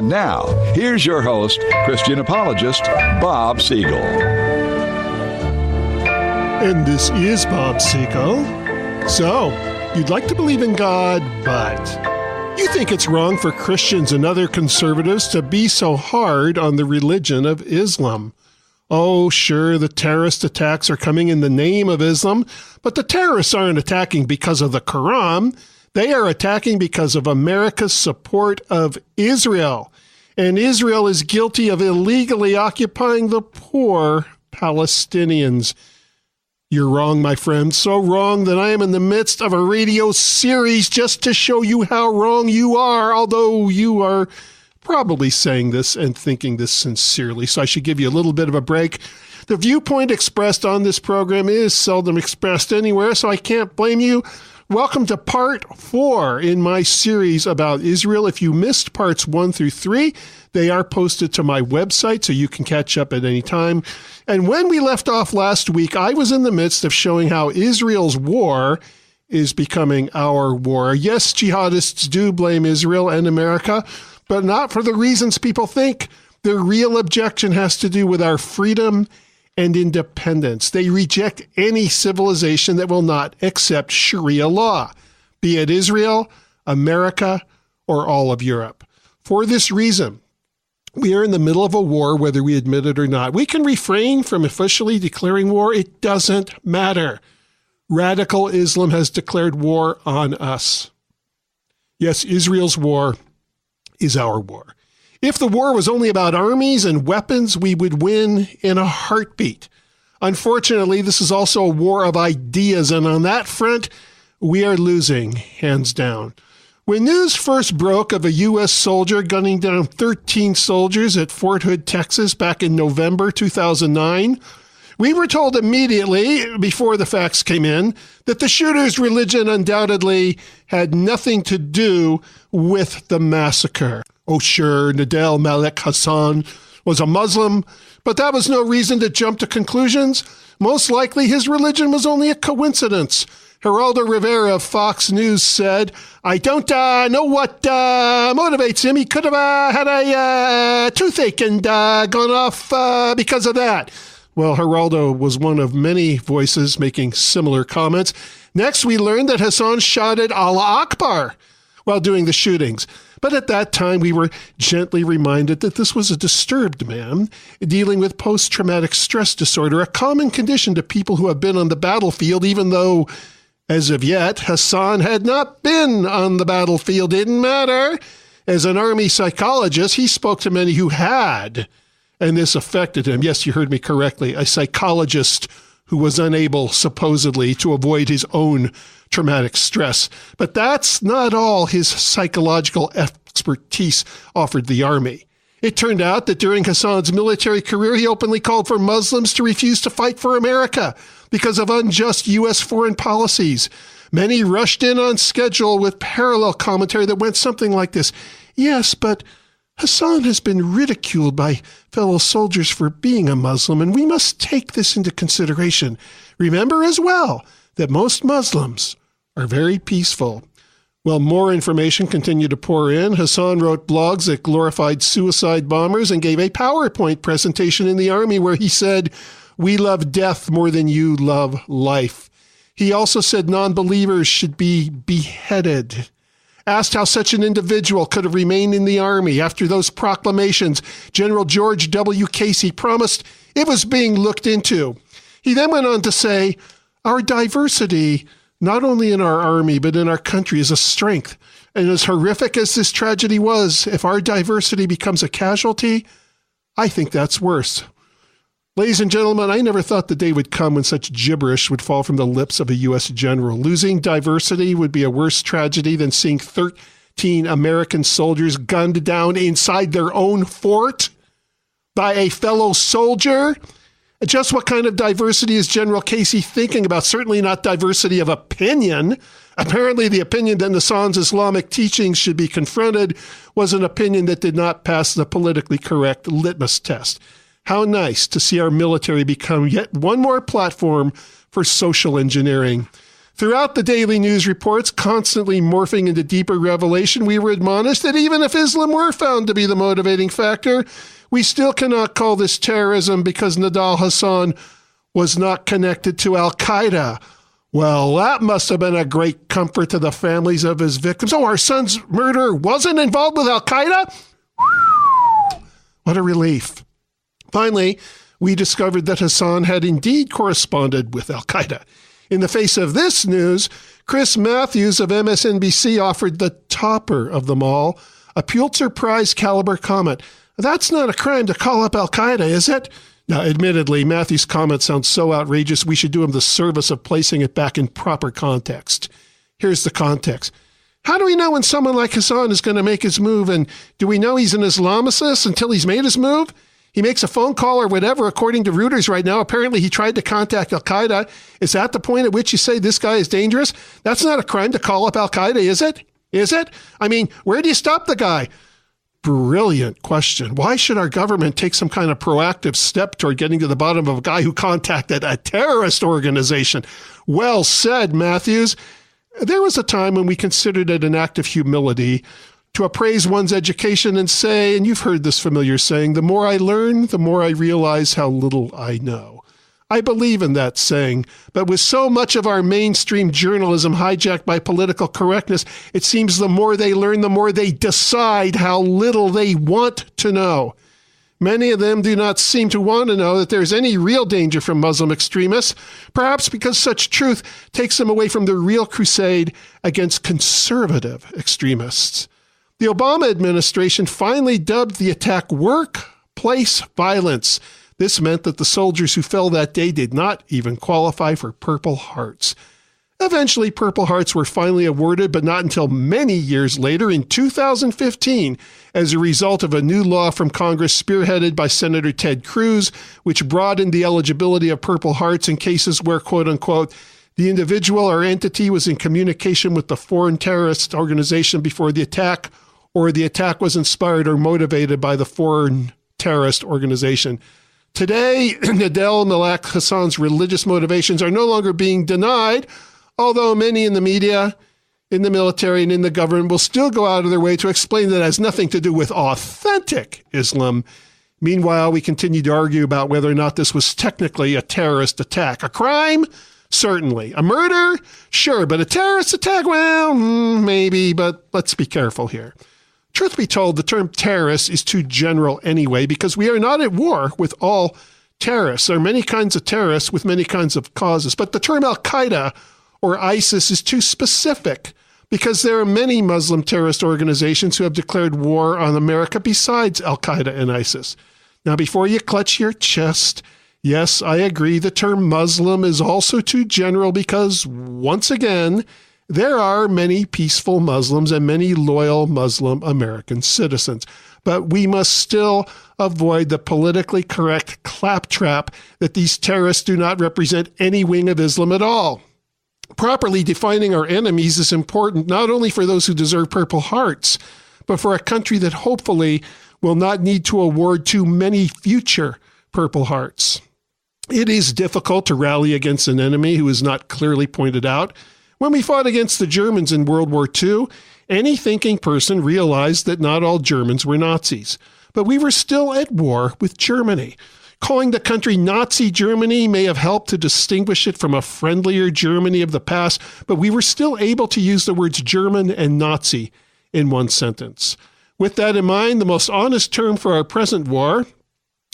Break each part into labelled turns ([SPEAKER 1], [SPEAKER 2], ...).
[SPEAKER 1] And now, here's your host, Christian apologist, Bob Siegel.
[SPEAKER 2] And this is Bob Siegel. So, you'd like to believe in God, but you think it's wrong for Christians and other conservatives to be so hard on the religion of Islam. Oh, sure, the terrorist attacks are coming in the name of Islam, but the terrorists aren't attacking because of the Quran. They are attacking because of America's support of Israel. And Israel is guilty of illegally occupying the poor Palestinians. You're wrong, my friend, so wrong that I am in the midst of a radio series just to show you how wrong you are, although you are probably saying this and thinking this sincerely, so I should give you a little bit of a break. The viewpoint expressed on this program is seldom expressed anywhere, so I can't blame you. Welcome to part 4 in my series about Israel. If you missed parts 1 through 3, they are posted to my website, so you can catch up at any time. And when we left off last week, I was in the midst of showing how Israel's war is becoming our war. Yes, jihadists do blame Israel and America, but not for the reasons people think. The real objection has to do with our freedom and independence. They reject any civilization that will not accept Sharia law, be it Israel, America, or all of Europe. For this reason, we are in the middle of a war, whether we admit it or not. We can refrain from officially declaring war. It doesn't matter. Radical Islam has declared war on us. Yes, Israel's war is our war. If the war was only about armies and weapons, we would win in a heartbeat. Unfortunately, this is also a war of ideas, and on that front, we are losing, hands down. When news first broke of a U.S. soldier gunning down 13 soldiers at Fort Hood, Texas, back in November 2009, we were told immediately, before the facts came in, that the shooter's religion undoubtedly had nothing to do with the massacre. Oh, sure, Nadel Malik Hassan was a Muslim, but that was no reason to jump to conclusions. Most likely his religion was only a coincidence. Geraldo Rivera of Fox News said, I don't know what motivates him. He could have had a toothache and gone off because of that. Well, Geraldo was one of many voices making similar comments. Next, we learned that Hassan shouted Allah Akbar while doing the shootings. But at that time, we were gently reminded that this was a disturbed man dealing with post-traumatic stress disorder, a common condition to people who have been on the battlefield, even though, as of yet, Hassan had not been on the battlefield. Didn't matter. As an army psychologist, he spoke to many who had, and this affected him. Yes, you heard me correctly. A psychologist who was unable, supposedly, to avoid his own traumatic stress. But that's not all his psychological expertise offered the army. It turned out that during Hassan's military career, he openly called for Muslims to refuse to fight for America because of unjust U.S. foreign policies. Many rushed in on schedule with parallel commentary that went something like this. Yes, but Hassan has been ridiculed by fellow soldiers for being a Muslim, and we must take this into consideration. Remember as well that most Muslims are very peaceful. Well, more information continued to pour in. Hassan wrote blogs that glorified suicide bombers and gave a PowerPoint presentation in the army where he said, we love death more than you love life. He also said non-believers should be beheaded. Asked how such an individual could have remained in the army after those proclamations, General George W. Casey promised it was being looked into. He then went on to say, our diversity, not only in our army, but in our country, is a strength. And as horrific as this tragedy was, if our diversity becomes a casualty, I think that's worse. Ladies and gentlemen, I never thought the day would come when such gibberish would fall from the lips of a U.S. general. Losing diversity would be a worse tragedy than seeing 13 American soldiers gunned down inside their own fort by a fellow soldier. Just what kind of diversity is General Casey thinking about? Certainly not diversity of opinion. Apparently, the opinion that Hassan's Islamic teachings should be confronted was an opinion that did not pass the politically correct litmus test. How nice to see our military become yet one more platform for social engineering. Throughout the daily news reports, constantly morphing into deeper revelation, we were admonished that even if Islam were found to be the motivating factor, we still cannot call this terrorism because Nidal Hasan was not connected to Al-Qaeda. Well, that must have been a great comfort to the families of his victims. Oh, our son's murderer wasn't involved with Al-Qaeda? What a relief. Finally, we discovered that Hasan had indeed corresponded with Al-Qaeda. In the face of this news, Chris Matthews of MSNBC offered the topper of them all, a Pulitzer Prize caliber comment. That's not a crime to call up Al-Qaeda, is it? Now, admittedly, Matthews' comment sounds so outrageous, we should do him the service of placing it back in proper context. Here's the context. How do we know when someone like Hasan is going to make his move, and do we know he's an Islamicist until he's made his move? He makes a phone call or whatever, according to Reuters right now. Apparently, he tried to contact Al-Qaeda. Is that the point at which you say this guy is dangerous? That's not a crime to call up Al-Qaeda, is it? Is it? I mean, where do you stop the guy? Brilliant question. Why should our government take some kind of proactive step toward getting to the bottom of a guy who contacted a terrorist organization? Well said, Matthews. There was a time when we considered it an act of humility to appraise one's education and say, and you've heard this familiar saying, the more I learn, the more I realize how little I know. I believe in that saying, but with so much of our mainstream journalism hijacked by political correctness, it seems the more they learn, the more they decide how little they want to know. Many of them do not seem to want to know that there's any real danger from Muslim extremists, perhaps because such truth takes them away from the real crusade against conservative extremists. The Obama administration finally dubbed the attack workplace violence. This meant that the soldiers who fell that day did not even qualify for Purple Hearts. Eventually, Purple Hearts were finally awarded, but not until many years later in 2015, as a result of a new law from Congress spearheaded by Senator Ted Cruz, which broadened the eligibility of Purple Hearts in cases where, quote unquote, the individual or entity was in communication with the foreign terrorist organization before the attack, or the attack was inspired or motivated by the foreign terrorist organization. Today, Nidal Malak Hasan's religious motivations are no longer being denied, although many in the media, in the military, and in the government will still go out of their way to explain that it has nothing to do with authentic Islam. Meanwhile, we continue to argue about whether or not this was technically a terrorist attack. A crime? Certainly. A murder? Sure. But a terrorist attack? Well, maybe, but let's be careful here. Truth be told, the term terrorist is too general anyway, because we are not at war with all terrorists. There are many kinds of terrorists with many kinds of causes. But the term Al-Qaeda or ISIS is too specific, because there are many Muslim terrorist organizations who have declared war on America besides Al-Qaeda and ISIS. Now, before you clutch your chest, yes, I agree the term Muslim is also too general because, once again, there are many peaceful Muslims and many loyal Muslim American citizens. But we must still avoid the politically correct claptrap that these terrorists do not represent any wing of Islam at all. Properly defining our enemies is important not only for those who deserve Purple Hearts, but for a country that hopefully will not need to award too many future Purple Hearts. It is difficult to rally against an enemy who is not clearly pointed out. When we fought against the Germans in World War II, any thinking person realized that not all Germans were Nazis. But we were still at war with Germany. Calling the country Nazi Germany may have helped to distinguish it from a friendlier Germany of the past, but we were still able to use the words German and Nazi in one sentence. With that in mind, the most honest term for our present war,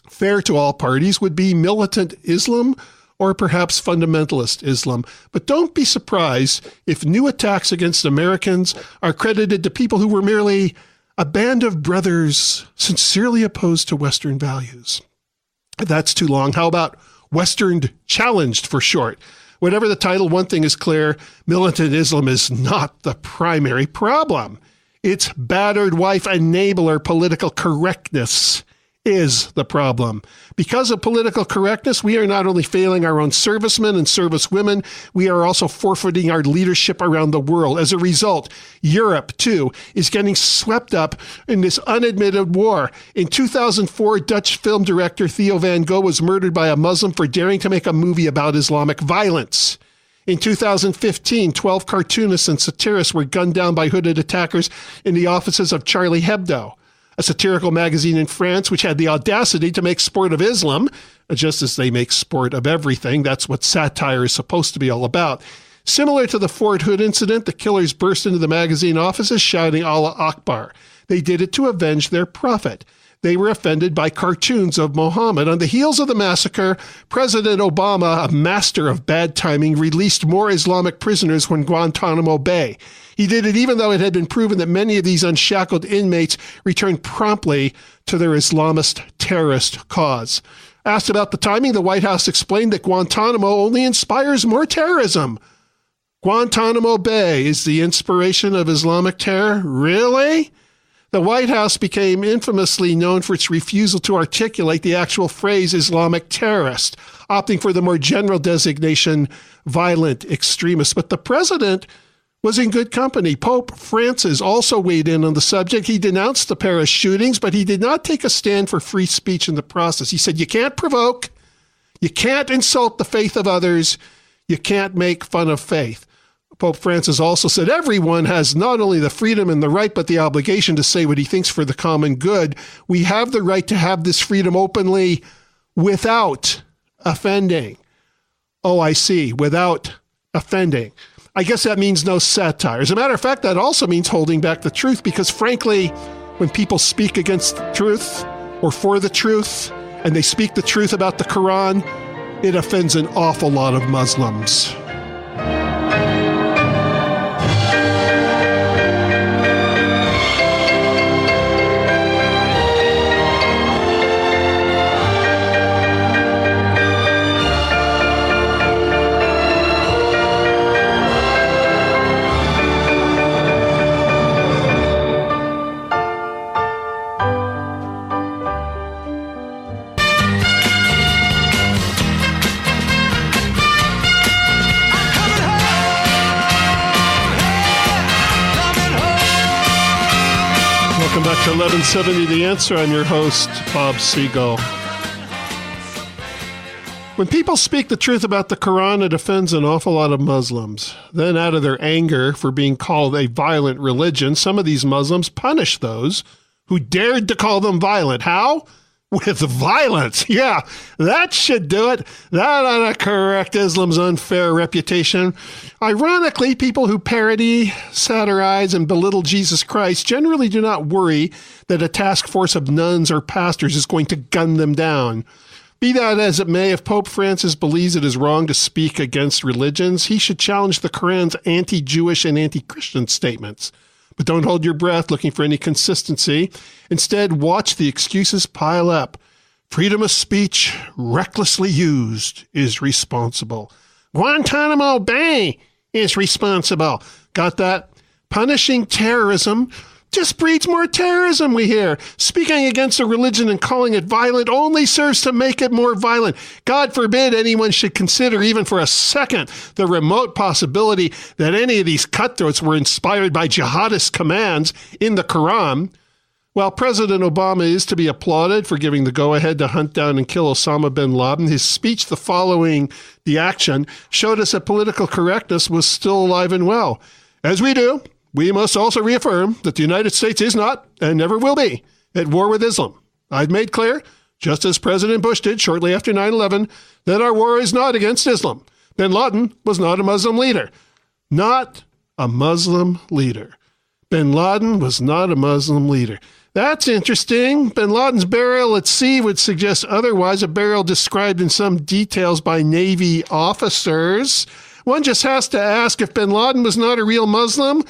[SPEAKER 2] fair to all parties, would be militant Islam, or perhaps fundamentalist Islam. But don't be surprised if new attacks against Americans are credited to people who were merely a band of brothers sincerely opposed to Western values. That's too long. How about Western Challenged for short? Whatever the title, one thing is clear: militant Islam is not the primary problem. Its battered wife enabler political correctness is the problem. Because of political correctness, we are not only failing our own servicemen and servicewomen, we are also forfeiting our leadership around the world. As a result, Europe, too, is getting swept up in this unadmitted war. In 2004, Dutch film director Theo van Gogh was murdered by a Muslim for daring to make a movie about Islamic violence. In 2015, 12 cartoonists and satirists were gunned down by hooded attackers in the offices of Charlie Hebdo, a satirical magazine in France which had the audacity to make sport of Islam, just as they make sport of everything. That's what satire is supposed to be all about. Similar to the Fort Hood incident, the killers burst into the magazine offices shouting Allah Akbar. They did it to avenge their prophet. They were offended by cartoons of Muhammad. On the heels of the massacre, President Obama, a master of bad timing, released more Islamic prisoners from Guantanamo Bay. He did it even though it had been proven that many of these unshackled inmates returned promptly to their Islamist terrorist cause. Asked about the timing, the White House explained that Guantanamo only inspires more terrorism. Guantanamo Bay is the inspiration of Islamic terror? Really? The White House became infamously known for its refusal to articulate the actual phrase Islamic terrorist, opting for the more general designation violent extremist. But the president was in good company. Pope Francis also weighed in on the subject. He denounced the Paris shootings, but he did not take a stand for free speech in the process. He said, you can't provoke, you can't insult the faith of others, you can't make fun of faith. Pope Francis also said everyone has not only the freedom and the right, but the obligation to say what he thinks for the common good. We have the right to have this freedom openly without offending. Oh, I see, without offending. I guess that means no satire. As a matter of fact, that also means holding back the truth, because frankly, when people speak against the truth or for the truth, and they speak the truth about the Quran, it offends an awful lot of Muslims. Welcome back to 1170 The Answer. I'm your host, Bob Siegel. When people speak the truth about the Quran, it offends an awful lot of Muslims. Then, out of their anger for being called a violent religion, some of these Muslims punish those who dared to call them violent. How? With violence. Yeah, that should do it. That ought to correct Islam's unfair reputation. Ironically, people who parody, satirize, and belittle Jesus Christ generally do not worry that a task force of nuns or pastors is going to gun them down. Be that as it may, if Pope Francis believes it is wrong to speak against religions, he should challenge the Quran's anti-Jewish and anti-Christian statements. But don't hold your breath looking for any consistency. Instead, watch the excuses pile up. Freedom of speech, recklessly used, is responsible. Guantanamo Bay is responsible. Got that? Punishing terrorism just breeds more terrorism, we hear. Speaking against a religion and calling it violent only serves to make it more violent. God forbid anyone should consider even for a second the remote possibility that any of these cutthroats were inspired by jihadist commands in the Quran. While President Obama is to be applauded for giving the go-ahead to hunt down and kill Osama bin Laden, his speech following the action showed us that political correctness was still alive and well. As we do, we must also reaffirm that the United States is not, and never will be, at war with Islam. I've made clear, just as President Bush did shortly after 9/11, that our war is not against Islam. Bin Laden was not a Muslim leader. Not a Muslim leader. Bin Laden was not a Muslim leader. That's interesting. Bin Laden's burial at sea would suggest otherwise, a burial described in some details by Navy officers. One just has to ask, if Bin Laden was not a real Muslim,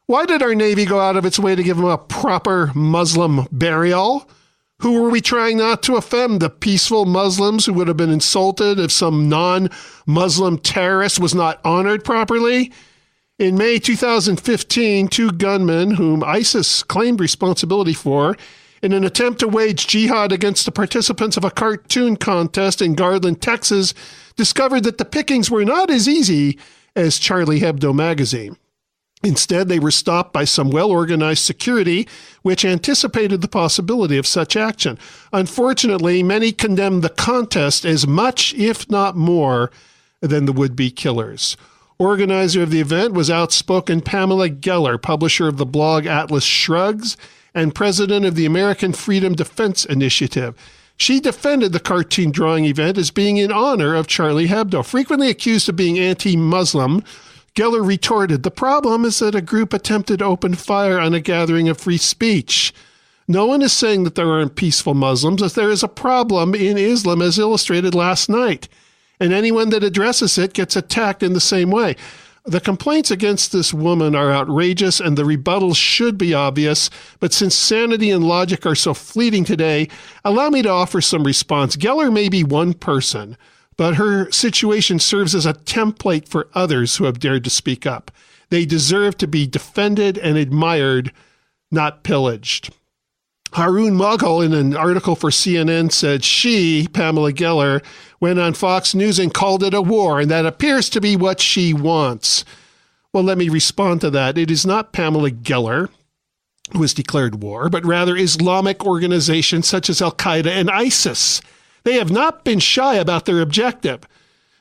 [SPEAKER 2] why did our Navy go out of its way to give him a proper Muslim burial? Who were we trying not to offend? The peaceful Muslims who would have been insulted if some non-Muslim terrorist was not honored properly? In May 2015, two gunmen, whom ISIS claimed responsibility for, in an attempt to wage jihad against the participants of a cartoon contest in Garland, Texas, discovered that the pickings were not as easy as Charlie Hebdo magazine. Instead, they were stopped by some well-organized security, which anticipated the possibility of such action. Unfortunately, many condemned the contest as much, if not more, than the would-be killers. Organizer of the event was outspoken Pamela Geller, publisher of the blog Atlas Shrugs and president of the American Freedom Defense Initiative. She defended the cartoon drawing event as being in honor of Charlie Hebdo. Frequently accused of being anti-Muslim, Geller retorted, "The problem is that a group attempted to open fire on a gathering of free speech. No one is saying that there aren't peaceful Muslims, as there is a problem in Islam as illustrated last night. And anyone that addresses it gets attacked in the same way. The complaints against this woman are outrageous and the rebuttals should be obvious, but since sanity and logic are so fleeting today, allow me to offer some response. Geller may be one person, but her situation serves as a template for others who have dared to speak up. They deserve to be defended and admired, not pillaged." Haroon Mughal, in an article for CNN, said she, Pamela Geller, went on Fox News and called it a war, and that appears to be what she wants. Well, let me respond to that. It is not Pamela Geller who has declared war, but rather Islamic organizations such as Al-Qaeda and ISIS. They have not been shy about their objective.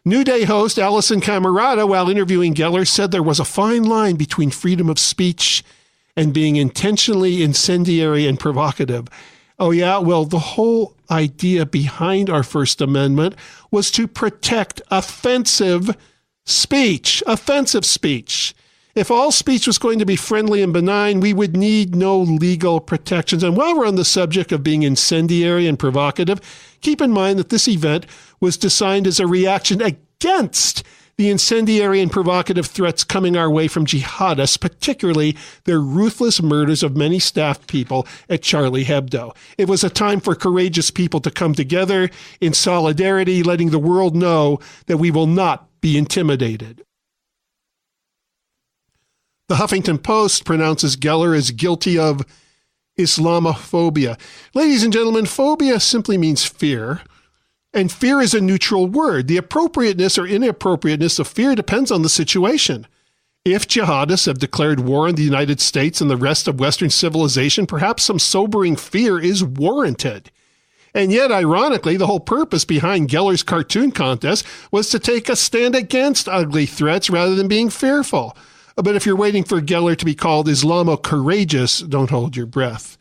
[SPEAKER 2] New Day host Alison Camerata, while interviewing Geller, said there was a fine line between freedom of speech and being intentionally incendiary and provocative. Oh yeah, well, the whole idea behind our First Amendment was to protect offensive speech. Offensive speech. If all speech was going to be friendly and benign, we would need no legal protections. And while we're on the subject of being incendiary and provocative, keep in mind that this event was designed as a reaction against the incendiary and provocative threats coming our way from jihadists, particularly their ruthless murders of many staff people at Charlie Hebdo. It was a time for courageous people to come together in solidarity, letting the world know that we will not be intimidated. The Huffington Post pronounces Geller as guilty of Islamophobia. Ladies and gentlemen, phobia simply means fear. And fear is a neutral word. The appropriateness or inappropriateness of fear depends on the situation. If jihadists have declared war on the United States and the rest of Western civilization, perhaps some sobering fear is warranted. And yet, ironically, the whole purpose behind Geller's cartoon contest was to take a stand against ugly threats rather than being fearful. But if you're waiting for Geller to be called Islamo-courageous, don't hold your breath.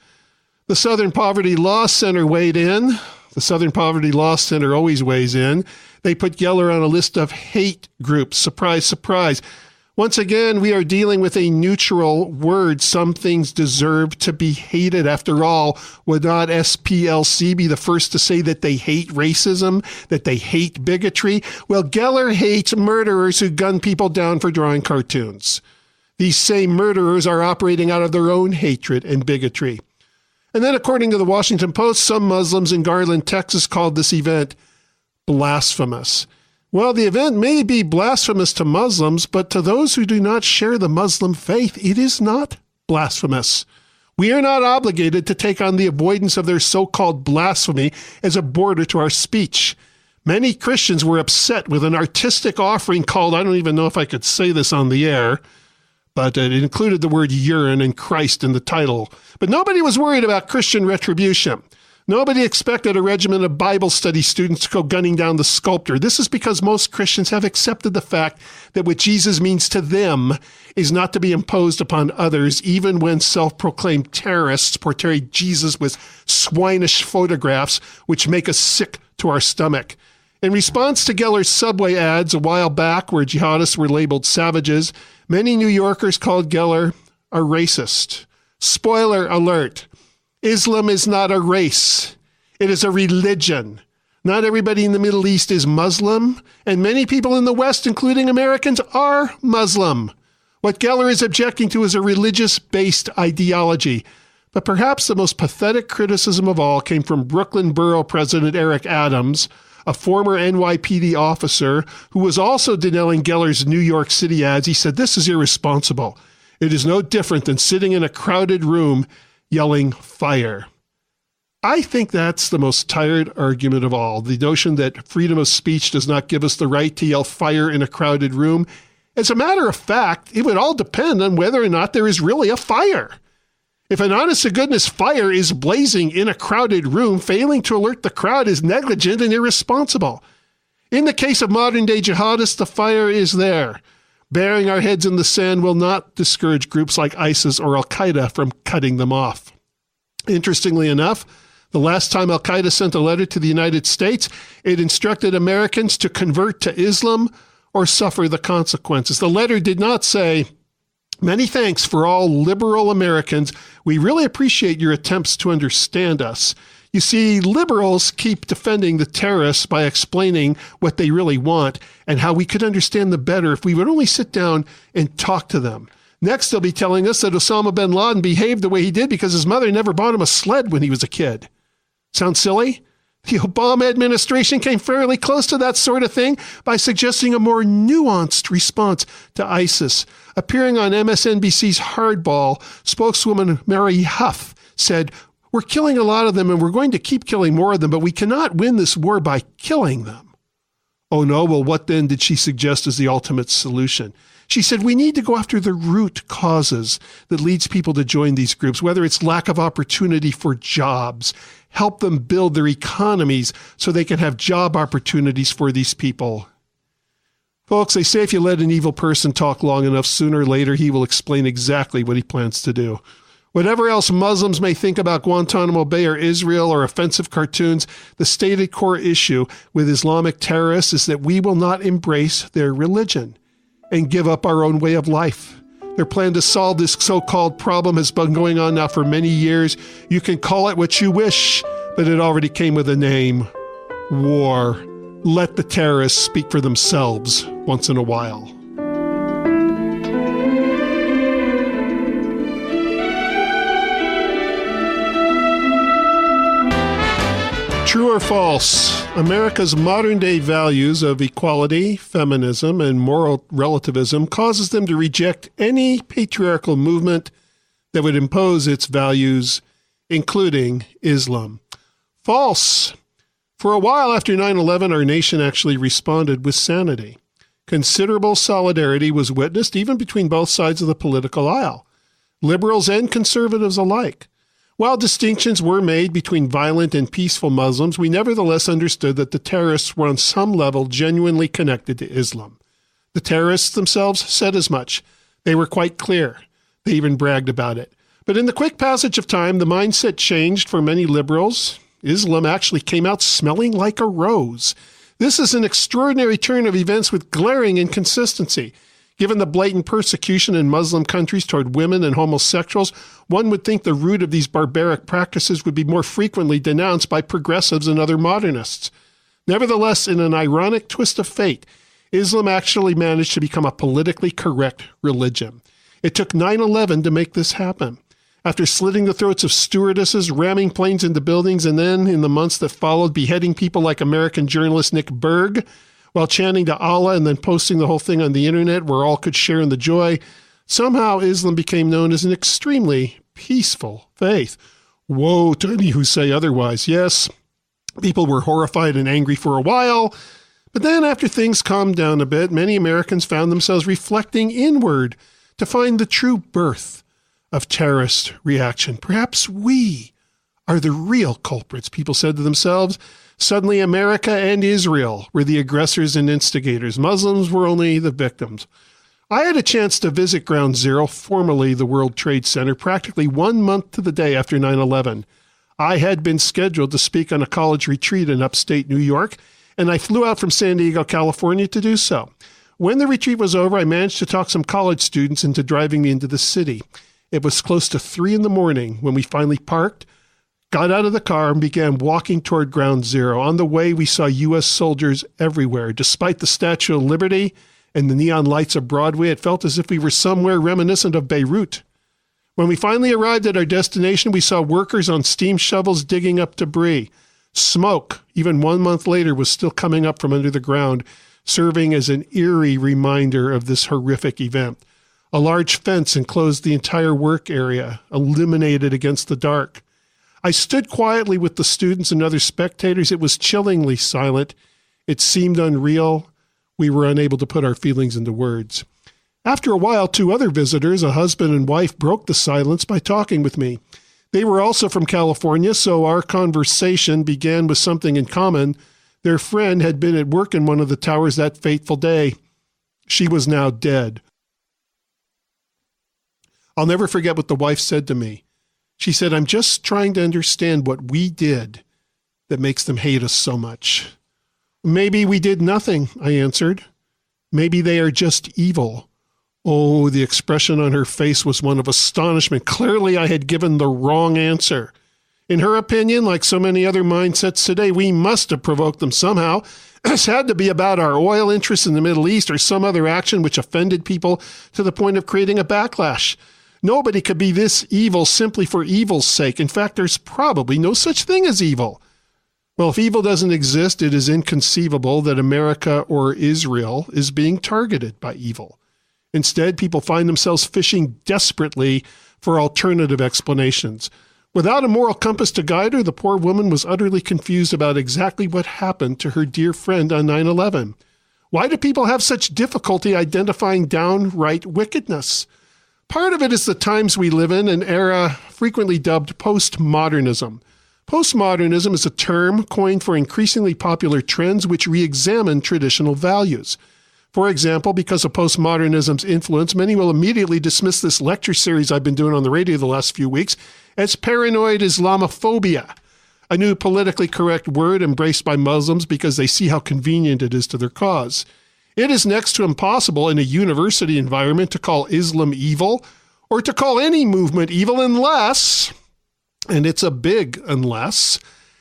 [SPEAKER 2] The Southern Poverty Law Center weighed in. The Southern Poverty Law Center always weighs in. They put Geller on a list of hate groups. Surprise, surprise. Once again, we are dealing with a neutral word. Some things deserve to be hated. After all, would not SPLC be the first to say that they hate racism, that they hate bigotry? Well, Geller hates murderers who gun people down for drawing cartoons. These same murderers are operating out of their own hatred and bigotry. And then, according to the Washington Post, some Muslims in Garland, Texas, called this event blasphemous. Well, the event may be blasphemous to Muslims, but to those who do not share the Muslim faith, it is not blasphemous. We are not obligated to take on the avoidance of their so-called blasphemy as a border to our speech. Many Christians were upset with an artistic offering called, I don't even know if I could say this on the air, but it included the word urine and Christ in the title. But nobody was worried about Christian retribution. Nobody expected a regiment of Bible study students to go gunning down the sculptor. This is because most Christians have accepted the fact that what Jesus means to them is not to be imposed upon others, even when self-proclaimed terrorists portray Jesus with swinish photographs which make us sick to our stomach. In response to Geller's Subway ads a while back where jihadists were labeled savages, many New Yorkers called Geller a racist. Spoiler alert, Islam is not a race. It is a religion. Not everybody in the Middle East is Muslim, and many people in the West, including Americans, are Muslim. What Geller is objecting to is a religious-based ideology. But perhaps the most pathetic criticism of all came from Brooklyn Borough President Eric Adams, a former NYPD officer who was also denouncing Geller's New York City ads. He said, "This is irresponsible. It is no different than sitting in a crowded room yelling fire." I think that's the most tired argument of all. The notion that freedom of speech does not give us the right to yell fire in a crowded room. As a matter of fact, it would all depend on whether or not there is really a fire. If an honest-to-goodness fire is blazing in a crowded room, failing to alert the crowd is negligent and irresponsible. In the case of modern-day jihadists, the fire is there. Burying our heads in the sand will not discourage groups like ISIS or Al-Qaeda from cutting them off. Interestingly enough, the last time Al-Qaeda sent a letter to the United States, it instructed Americans to convert to Islam or suffer the consequences. The letter did not say, "Many thanks for all liberal Americans. We really appreciate your attempts to understand us." You see, liberals keep defending the terrorists by explaining what they really want and how we could understand them better if we would only sit down and talk to them. Next, they'll be telling us that Osama bin Laden behaved the way he did because his mother never bought him a sled when he was a kid. Sound silly? The Obama administration came fairly close to that sort of thing by suggesting a more nuanced response to ISIS. Appearing on MSNBC's Hardball, spokeswoman Mary Huff said, "We're killing a lot of them and we're going to keep killing more of them, but we cannot win this war by killing them." Oh no, well what then did she suggest as the ultimate solution? She said we need to go after the root causes that leads people to join these groups, whether it's lack of opportunity for jobs, help them build their economies so they can have job opportunities for these people. Folks, they say if you let an evil person talk long enough, sooner or later he will explain exactly what he plans to do. Whatever else Muslims may think about Guantanamo Bay or Israel or offensive cartoons, the stated core issue with Islamic terrorists is that we will not embrace their religion and give up our own way of life. Their plan to solve this so-called problem has been going on now for many years. You can call it what you wish, but it already came with a name: war. Let the terrorists speak for themselves once in a while. True or false? America's modern-day values of equality, feminism, and moral relativism causes them to reject any patriarchal movement that would impose its values, including Islam. False. For a while after 9/11, our nation actually responded with sanity. Considerable solidarity was witnessed even between both sides of the political aisle, liberals and conservatives alike. While distinctions were made between violent and peaceful Muslims, we nevertheless understood that the terrorists were on some level genuinely connected to Islam. The terrorists themselves said as much. They were quite clear. They even bragged about it. But in the quick passage of time, the mindset changed for many liberals. Islam actually came out smelling like a rose. This is an extraordinary turn of events with glaring inconsistency. Given the blatant persecution in Muslim countries toward women and homosexuals, one would think the root of these barbaric practices would be more frequently denounced by progressives and other modernists. Nevertheless, in an ironic twist of fate, Islam actually managed to become a politically correct religion. It took 9/11 to make this happen. After slitting the throats of stewardesses, ramming planes into buildings, and then, in the months that followed, beheading people like American journalist Nick Berg, while chanting to Allah and then posting the whole thing on the internet where all could share in the joy, somehow Islam became known as an extremely peaceful faith. Woe to any who say otherwise. Yes, people were horrified and angry for a while, but then after things calmed down a bit, many Americans found themselves reflecting inward to find the true birth of terrorist reaction. Perhaps we are the real culprits, people said to themselves. Suddenly, America and Israel were the aggressors and instigators. Muslims were only the victims. I had a chance to visit Ground Zero, formerly the World Trade Center, practically 1 month to the day after 9/11. I had been scheduled to speak on a college retreat in upstate New York, and I flew out from San Diego, California to do so. When the retreat was over, I managed to talk some college students into driving me into the city. It was close to 3 a.m. when we finally parked, got out of the car, and began walking toward Ground Zero. On the way, we saw U.S. soldiers everywhere. Despite the Statue of Liberty and the neon lights of Broadway, it felt as if we were somewhere reminiscent of Beirut. When we finally arrived at our destination, we saw workers on steam shovels digging up debris. Smoke, even 1 month later, was still coming up from under the ground, serving as an eerie reminder of this horrific event. A large fence enclosed the entire work area, illuminated against the dark. I stood quietly with the students and other spectators. It was chillingly silent. It seemed unreal. We were unable to put our feelings into words. After a while, 2 other visitors, a husband and wife, broke the silence by talking with me. They were also from California, so our conversation began with something in common. Their friend had been at work in one of the towers that fateful day. She was now dead. I'll never forget what the wife said to me. She said, "I'm just trying to understand what we did that makes them hate us so much." "Maybe we did nothing," I answered. "Maybe they are just evil." Oh, the expression on her face was one of astonishment. Clearly, I had given the wrong answer. In her opinion, like so many other mindsets today, we must have provoked them somehow. This had to be about our oil interests in the Middle East or some other action which offended people to the point of creating a backlash. Nobody could be this evil simply for evil's sake. In fact, there's probably no such thing as evil. Well, if evil doesn't exist, it is inconceivable that America or Israel is being targeted by evil. Instead, people find themselves fishing desperately for alternative explanations. Without a moral compass to guide her, the poor woman was utterly confused about exactly what happened to her dear friend on 9/11. Why do people have such difficulty identifying downright wickedness? Part of it is the times we live in, an era frequently dubbed postmodernism. Postmodernism is a term coined for increasingly popular trends which re-examine traditional values. For example, because of postmodernism's influence, many will immediately dismiss this lecture series I've been doing on the radio the last few weeks as paranoid Islamophobia, a new politically correct word embraced by Muslims because they see how convenient it is to their cause. It is next to impossible in a university environment to call Islam evil or to call any movement evil unless, and it's a big unless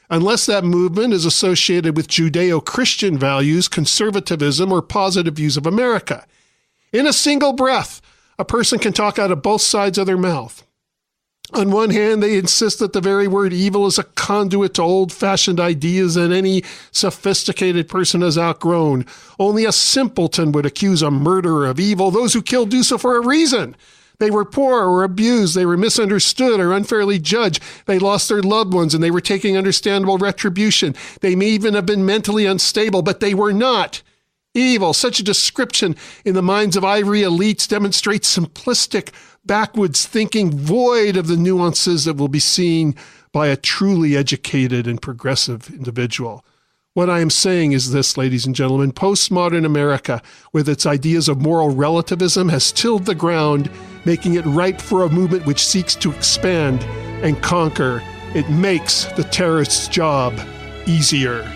[SPEAKER 2] that movement is associated with Judeo-Christian values, conservatism, or positive views of America. In a single breath, a person can talk out of both sides of their mouth. On one hand, they insist that the very word evil is a conduit to old-fashioned ideas that any sophisticated person has outgrown. Only a simpleton would accuse a murderer of evil. Those who kill do so for a reason. They were poor or abused. They were misunderstood or unfairly judged. They lost their loved ones and they were taking understandable retribution. They may even have been mentally unstable, but they were not evil. Such a description in the minds of ivory elites demonstrates simplistic, backwoods thinking, void of the nuances that will be seen by a truly educated and progressive individual. What I am saying is this, ladies and gentlemen: postmodern America, with its ideas of moral relativism, has tilled the ground, making it ripe for a movement which seeks to expand and conquer. It makes the terrorist's job easier.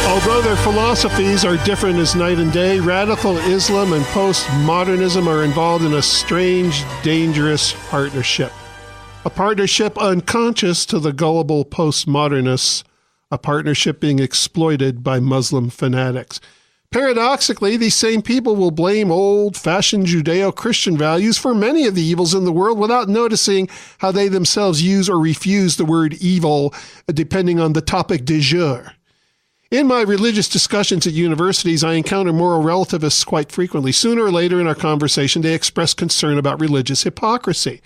[SPEAKER 2] Although their philosophies are different as night and day, radical Islam and postmodernism are involved in a strange, dangerous partnership. A partnership unconscious to the gullible postmodernists, a partnership being exploited by Muslim fanatics. Paradoxically, these same people will blame old-fashioned Judeo-Christian values for many of the evils in the world without noticing how they themselves use or refuse the word evil, depending on the topic du jour. In my religious discussions at universities, I encounter moral relativists quite frequently. Sooner or later in our conversation, they express concern about religious hypocrisy.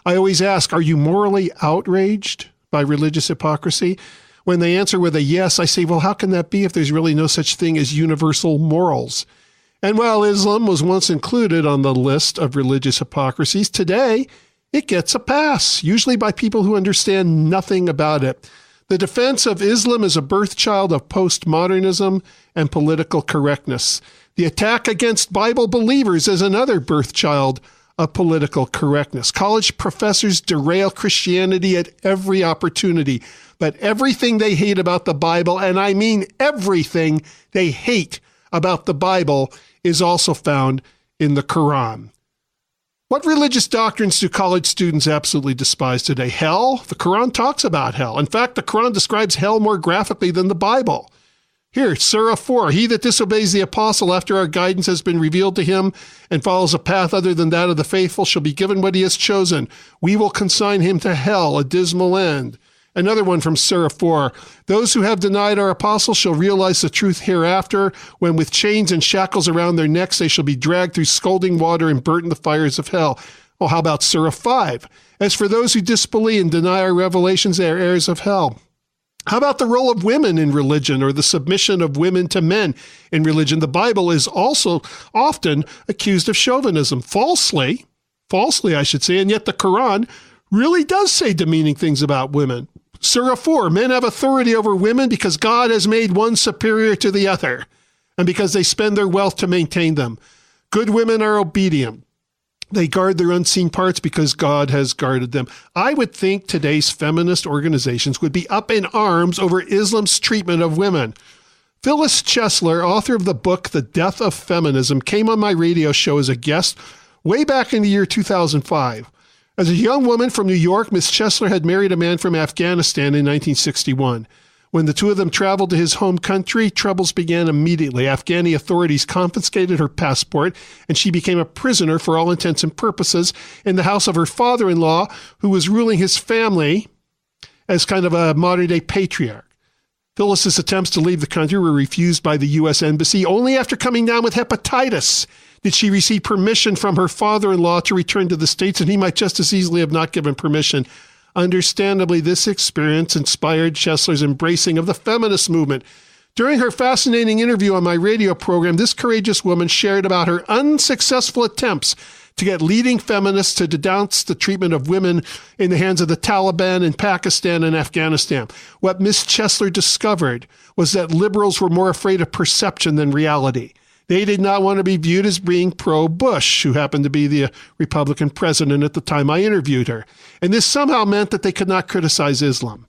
[SPEAKER 2] I always ask, are you morally outraged by religious hypocrisy? When they answer with a yes, I say, well, how can that be if there's really no such thing as universal morals? And while Islam was once included on the list of religious hypocrisies, today it gets a pass, usually by people who understand nothing about it. The defense of Islam is a birthchild of postmodernism and political correctness. The attack against Bible believers is another birthchild of political correctness. College professors derail Christianity at every opportunity, but everything they hate about the Bible, and I mean everything they hate about the Bible, is also found in the Quran. What religious doctrines do college students absolutely despise today? Hell? The Quran talks about hell. In fact, the Quran describes hell more graphically than the Bible. Here, Surah 4, he that disobeys the apostle after our guidance has been revealed to him and follows a path other than that of the faithful shall be given what he has chosen. We will consign him to hell, a dismal end. Another one from Surah 4. Those who have denied our apostle shall realize the truth hereafter, when with chains and shackles around their necks they shall be dragged through scalding water and burnt in the fires of hell. Well, how about Surah 5? As for those who disbelieve and deny our revelations, they are heirs of hell. How about the role of women in religion, or the submission of women to men in religion? The Bible is also often accused of chauvinism, falsely I should say, and yet the Quran really does say demeaning things about women. Surah 4, men have authority over women because God has made one superior to the other, and because they spend their wealth to maintain them. Good women are obedient. They guard their unseen parts because God has guarded them. I would think today's feminist organizations would be up in arms over Islam's treatment of women. Phyllis Chesler, author of the book The Death of Feminism, came on my radio show as a guest way back in the year 2005. As a young woman from New York, Miss Chesler had married a man from Afghanistan in 1961. When the two of them traveled to his home country, troubles began immediately. Afghani authorities confiscated her passport, and she became a prisoner for all intents and purposes in the house of her father-in-law, who was ruling his family as kind of a modern-day patriarch. Phyllis's attempts to leave the country were refused by the U.S. Embassy. Only after coming down with hepatitis did she receive permission from her father-in-law to return to the States, and he might just as easily have not given permission. Understandably, this experience inspired Chesler's embracing of the feminist movement. During her fascinating interview on my radio program, this courageous woman shared about her unsuccessful attempts to get leading feminists to denounce the treatment of women in the hands of the Taliban in Pakistan and Afghanistan. What Miss Chesler discovered was that liberals were more afraid of perception than reality. They did not want to be viewed as being pro-Bush, who happened to be the Republican president at the time I interviewed her. And this somehow meant that they could not criticize Islam.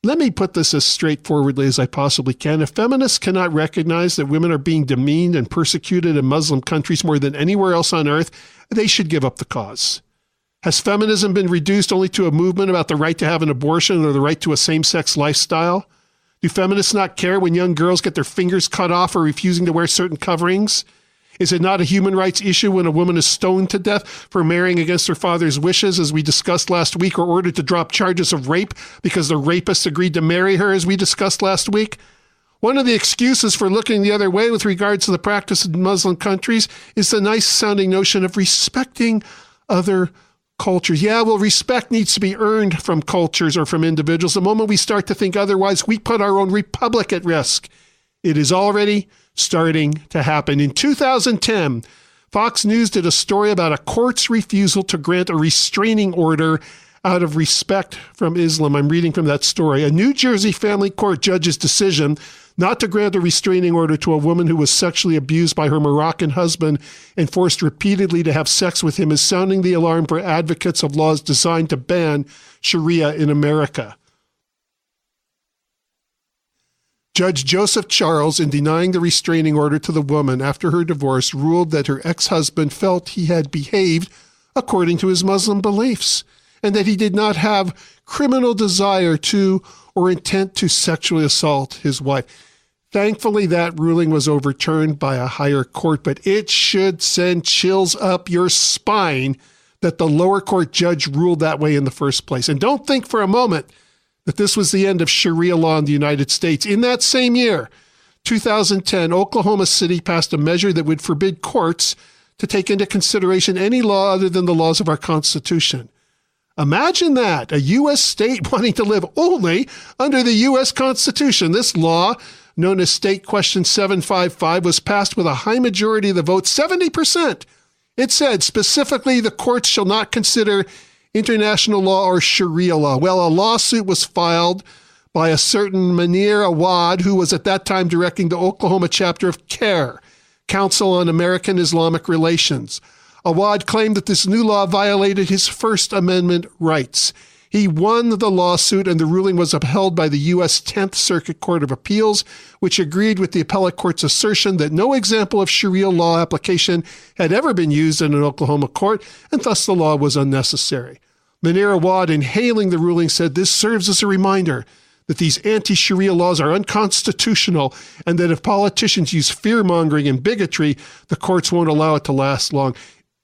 [SPEAKER 2] Let me put this as straightforwardly as I possibly can. If feminists cannot recognize that women are being demeaned and persecuted in Muslim countries more than anywhere else on earth, they should give up the cause. Has feminism been reduced only to a movement about the right to have an abortion or the right to a same-sex lifestyle? Do feminists not care when young girls get their fingers cut off for refusing to wear certain coverings? Is it not a human rights issue when a woman is stoned to death for marrying against her father's wishes, as we discussed last week, or ordered to drop charges of rape because the rapist agreed to marry her, as we discussed last week? One of the excuses for looking the other way with regards to the practice in Muslim countries is the nice-sounding notion of respecting other cultures. Yeah, well, respect needs to be earned from cultures or from individuals. The moment we start to think otherwise, we put our own republic at risk. It is already starting to happen. In 2010, Fox News did a story about a court's refusal to grant a restraining order out of respect from Islam. I'm reading from that story. A New Jersey family court judge's decision not to grant a restraining order to a woman who was sexually abused by her Moroccan husband and forced repeatedly to have sex with him is sounding the alarm for advocates of laws designed to ban Sharia in America. Judge Joseph Charles, in denying the restraining order to the woman after her divorce, ruled that her ex-husband felt he had behaved according to his Muslim beliefs, and that he did not have criminal desire to or intent to sexually assault his wife. Thankfully, that ruling was overturned by a higher court, but it should send chills up your spine that the lower court judge ruled that way in the first place. And don't think for a moment that this was the end of Sharia law in the United States. In that same year, 2010, Oklahoma City passed a measure that would forbid courts to take into consideration any law other than the laws of our Constitution. Imagine that, a U.S. state wanting to live only under the U.S. Constitution. This law, known as State Question 755, was passed with a high majority of the vote, 70%. It said specifically the courts shall not consider international law or Sharia law. Well, a lawsuit was filed by a certain Munir Awad, who was at that time directing the Oklahoma chapter of CARE, Council on American Islamic Relations. Awad claimed that this new law violated his First Amendment rights. He won the lawsuit, and the ruling was upheld by the U.S. 10th Circuit Court of Appeals, which agreed with the appellate court's assertion that no example of Sharia law application had ever been used in an Oklahoma court, and thus the law was unnecessary. Munir Awad, in hailing the ruling, said this serves as a reminder that these anti-Sharia laws are unconstitutional, and that if politicians use fear-mongering and bigotry, the courts won't allow it to last long.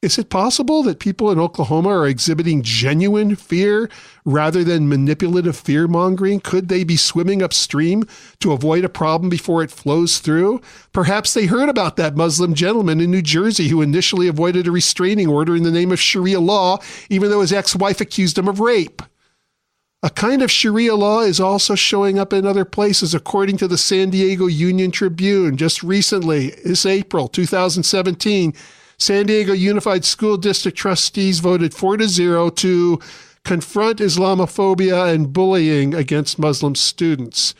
[SPEAKER 2] Is it possible that people in Oklahoma are exhibiting genuine fear rather than manipulative fear-mongering? Could they be swimming upstream to avoid a problem before it flows through? Perhaps they heard about that Muslim gentleman in New Jersey who initially avoided a restraining order in the name of Sharia law, even though his ex-wife accused him of rape. A kind of Sharia law is also showing up in other places, according to the San Diego Union Tribune. Just recently, this April 2017, San Diego Unified School District trustees voted 4-0 to confront Islamophobia and bullying against Muslim students.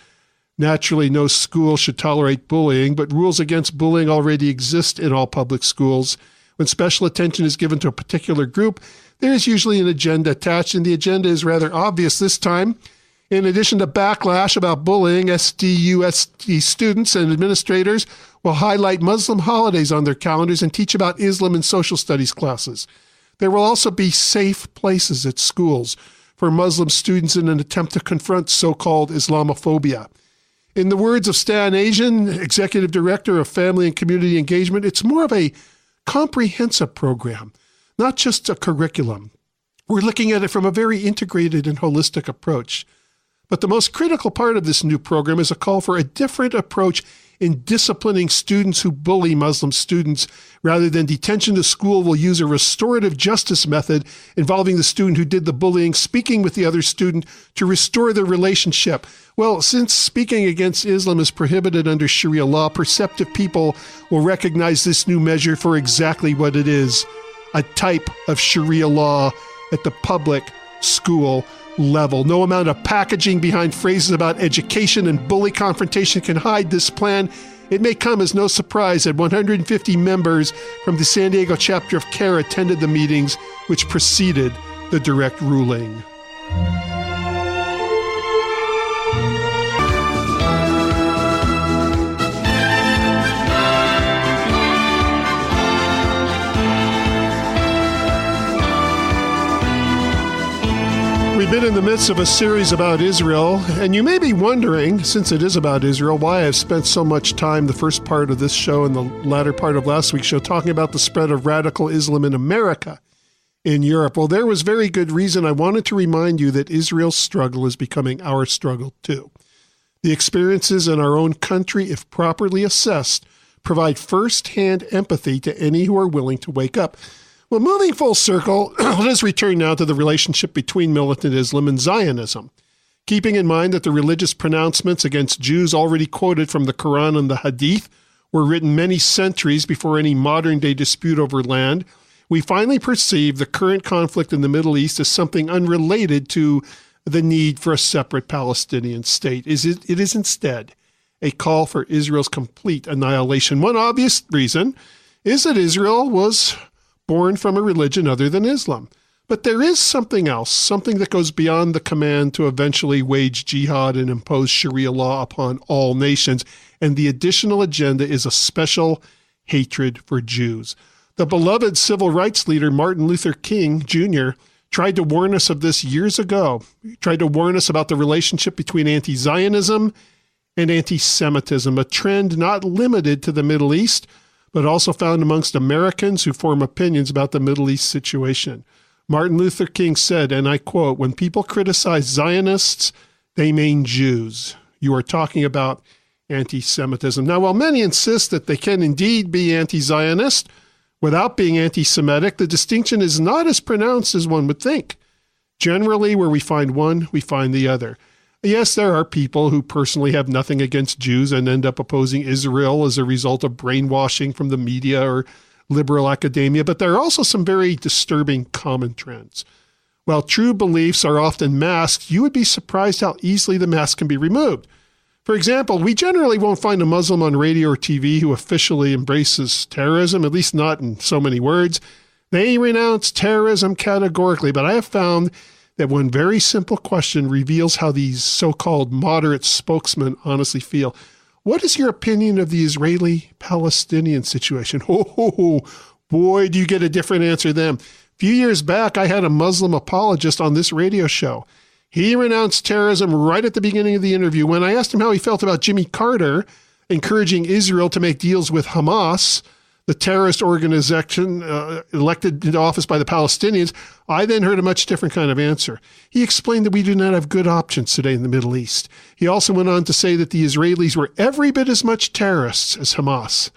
[SPEAKER 2] Naturally, no school should tolerate bullying, but rules against bullying already exist in all public schools. When special attention is given to a particular group, there is usually an agenda attached, and the agenda is rather obvious this time. In addition to backlash about bullying, SDUSD students and administrators will highlight Muslim holidays on their calendars and teach about Islam in social studies classes. There will also be safe places at schools for Muslim students in an attempt to confront so-called Islamophobia. In the words of Stan Asian, Executive Director of Family and Community Engagement, it's more of a comprehensive program, not just a curriculum. We're looking at it from a very integrated and holistic approach. But the most critical part of this new program is a call for a different approach in disciplining students who bully Muslim students. Rather than detention, the school will use a restorative justice method involving the student who did the bullying, speaking with the other student to restore their relationship. Well, since speaking against Islam is prohibited under Sharia law, perceptive people will recognize this new measure for exactly what it is, a type of Sharia law at the public school level. No amount of packaging behind phrases about education and bully confrontation can hide this plan. It may come as no surprise that 150 members from the San Diego chapter of CARE attended the meetings which preceded the direct ruling. We've been in the midst of a series about Israel, and you may be wondering, since it is about Israel, why I've spent so much time, the first part of this show and the latter part of last week's show, talking about the spread of radical Islam in America, in Europe. Well, there was very good reason. I wanted to remind you that Israel's struggle is becoming our struggle too. The experiences in our own country, if properly assessed, provide first-hand empathy to any who are willing to wake up. Well, moving full circle, let us return now to the relationship between militant Islam and Zionism. Keeping in mind that the religious pronouncements against Jews already quoted from the Quran and the Hadith were written many centuries before any modern-day dispute over land, we finally perceive the current conflict in the Middle East as something unrelated to the need for a separate Palestinian state. It is instead a call for Israel's complete annihilation. One obvious reason is that Israel was born from a religion other than Islam. But there is something else, something that goes beyond the command to eventually wage jihad and impose Sharia law upon all nations, and the additional agenda is a special hatred for Jews. The beloved civil rights leader Martin Luther King Jr. tried to warn us of this years ago. He tried to warn us about the relationship between anti-Zionism and anti-Semitism, a trend not limited to the Middle East, but also found amongst Americans who form opinions about the Middle East situation. Martin Luther King said, and I quote, "When people criticize Zionists, they mean Jews. You are talking about anti-Semitism." Now, while many insist that they can indeed be anti-Zionist without being anti-Semitic, the distinction is not as pronounced as one would think. Generally, where we find one, we find the other. Yes, there are people who personally have nothing against Jews and end up opposing Israel as a result of brainwashing from the media or liberal academia, but there are also some very disturbing common trends. While true beliefs are often masked, you would be surprised how easily the mask can be removed. For example, we generally won't find a Muslim on radio or TV who officially embraces terrorism, at least not in so many words. They renounce terrorism categorically, but I have found that one very simple question reveals how these so-called moderate spokesmen honestly feel. What is your opinion of the Israeli-Palestinian situation? Oh, boy, do you get a different answer then. A few years back, I had a Muslim apologist on this radio show. He renounced terrorism right at the beginning of the interview. When I asked him how he felt about Jimmy Carter encouraging Israel to make deals with Hamas, the terrorist organization elected into office by the Palestinians, I then heard a much different kind of answer. He explained that we do not have good options today in the Middle East. He also went on to say that the Israelis were every bit as much terrorists as Hamas.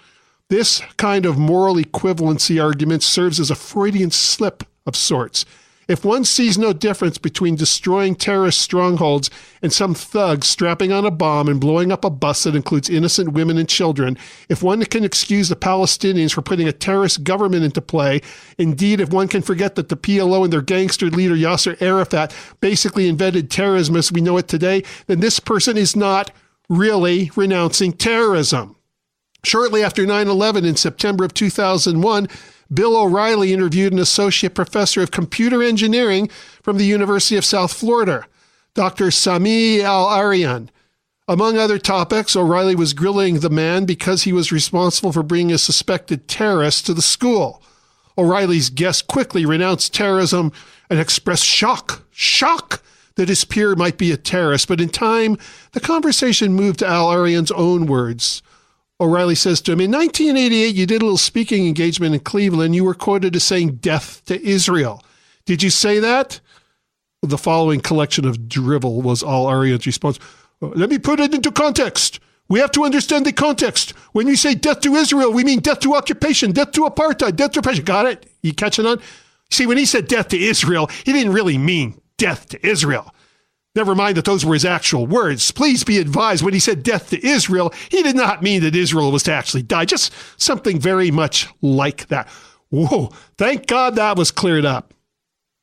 [SPEAKER 2] This kind of moral equivalency argument serves as a Freudian slip of sorts. If one sees no difference between destroying terrorist strongholds and some thug strapping on a bomb and blowing up a bus that includes innocent women and children, if one can excuse the Palestinians for putting a terrorist government into play, indeed, if one can forget that the PLO and their gangster leader Yasser Arafat basically invented terrorism as we know it today, then this person is not really renouncing terrorism. Shortly after 9/11 in September of 2001, Bill O'Reilly interviewed an associate professor of computer engineering from the University of South Florida, Dr. Sami Al-Arian. Among other topics, O'Reilly was grilling the man because he was responsible for bringing a suspected terrorist to the school. O'Reilly's guest quickly renounced terrorism and expressed shock that his peer might be a terrorist. But in time, the conversation moved to Al-Arian's own words. O'Reilly says to him, in 1988, you did a little speaking engagement in Cleveland. You were quoted as saying death to Israel. Did you say that? The following collection of drivel was Al-Arian's response. Let me put it into context. We have to understand the context. When we say death to Israel, we mean death to occupation, death to apartheid, death to oppression. Got it? You catching on? See, when he said death to Israel, he didn't really mean death to Israel. Never mind that those were his actual words. Please be advised, when he said death to Israel, he did not mean that Israel was to actually die. Just something very much like that. Whoa, thank God that was cleared up.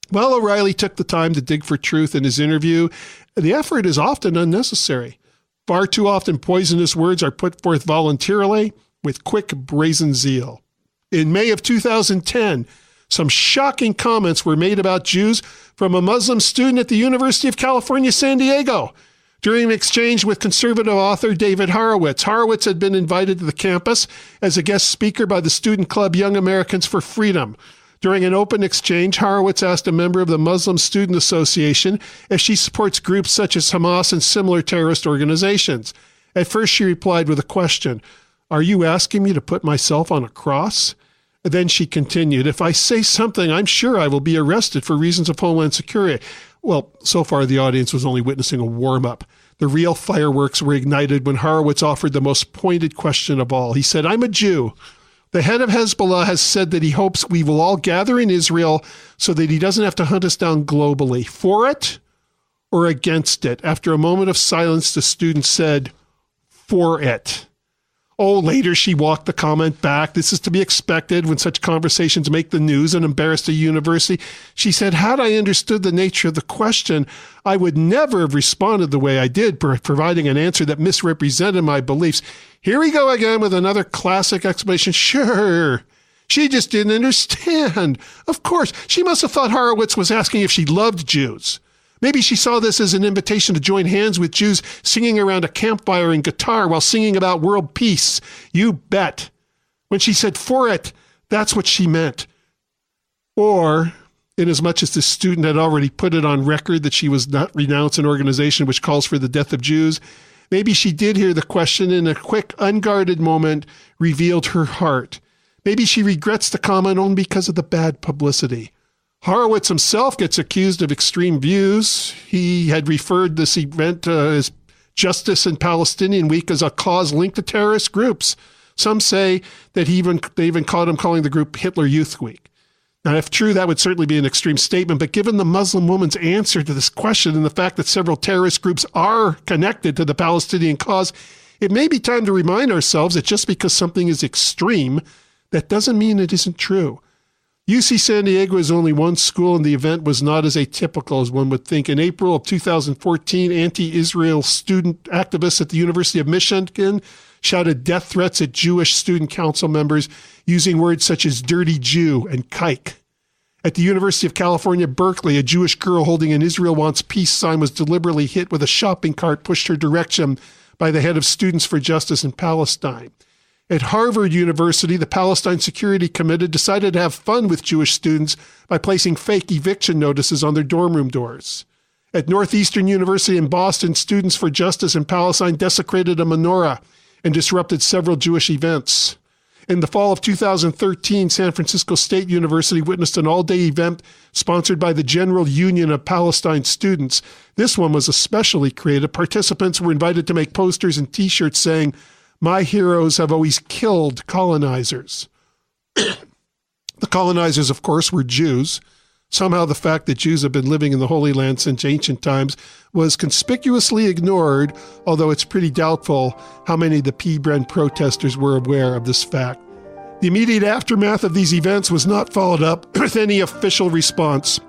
[SPEAKER 2] Well, O'Reilly took the time to dig for truth in his interview. The effort is often unnecessary. Far too often, poisonous words are put forth voluntarily with quick, brazen zeal. In May of 2010, some shocking comments were made about Jews from a Muslim student at the University of California, San Diego. During an exchange with conservative author David Horowitz, Horowitz had been invited to the campus as a guest speaker by the student club Young Americans for Freedom. During an open exchange, Horowitz asked a member of the Muslim Student Association if she supports groups such as Hamas and similar terrorist organizations. At first, she replied with a question, "Are you asking me to put myself on a cross?" Then she continued, "If I say something, I'm sure I will be arrested for reasons of homeland security." Well, so far the audience was only witnessing a warm-up. The real fireworks were ignited when Horowitz offered the most pointed question of all. He said, "I'm a Jew. The head of Hezbollah has said that he hopes we will all gather in Israel so that he doesn't have to hunt us down globally. For it or against it?" After a moment of silence, the student said, "For it." Oh, later she walked the comment back. This is to be expected when such conversations make the news and embarrass the university. She said, "Had I understood the nature of the question, I would never have responded the way I did, providing an answer that misrepresented my beliefs." Here we go again with another classic explanation. Sure, she just didn't understand. Of course, she must have thought Horowitz was asking if she loved Jews. Maybe she saw this as an invitation to join hands with Jews singing around a campfire and guitar while singing about world peace. You bet. When she said "for it," that's what she meant. Or, inasmuch as the student had already put it on record that she was not renounce an organization which calls for the death of Jews, maybe she did hear the question in a quick, unguarded moment, revealed her heart. Maybe she regrets the comment only because of the bad publicity. Horowitz himself gets accused of extreme views. He had referred this event as Justice in Palestinian Week as a cause linked to terrorist groups. Some say that they even caught him calling the group Hitler Youth Week. Now, if true, that would certainly be an extreme statement, but given the Muslim woman's answer to this question and the fact that several terrorist groups are connected to the Palestinian cause, it may be time to remind ourselves that just because something is extreme, that doesn't mean it isn't true. UC San Diego is only one school, and the event was not as atypical as one would think. In April of 2014, anti-Israel student activists at the University of Michigan shouted death threats at Jewish student council members using words such as dirty Jew and kike. At the University of California, Berkeley, a Jewish girl holding an Israel Wants Peace sign was deliberately hit with a shopping cart pushed her direction by the head of Students for Justice in Palestine. At Harvard University, the Palestine Security Committee decided to have fun with Jewish students by placing fake eviction notices on their dorm room doors. At Northeastern University in Boston, Students for Justice in Palestine desecrated a menorah and disrupted several Jewish events. In the fall of 2013, San Francisco State University witnessed an all-day event sponsored by the General Union of Palestine Students. This one was especially creative. Participants were invited to make posters and T-shirts saying, "My heroes have always killed colonizers." The colonizers, of course, were Jews. Somehow the fact that Jews have been living in the Holy Land since ancient times was conspicuously ignored, although it's pretty doubtful how many of the P. Bren protesters were aware of this fact. The immediate aftermath of these events was not followed up with any official response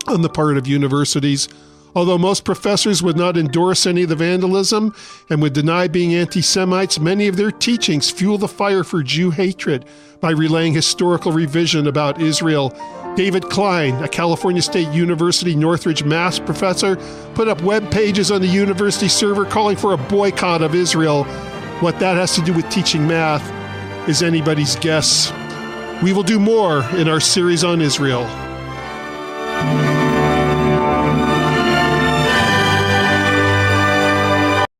[SPEAKER 2] on the part of universities. Although most professors would not endorse any of the vandalism and would deny being anti-Semites, many of their teachings fuel the fire for Jew hatred by relaying historical revision about Israel. David Klein, a California State University Northridge math professor, put up web pages on the university server calling for a boycott of Israel. What that has to do with teaching math is anybody's guess. We will do more in our series on Israel.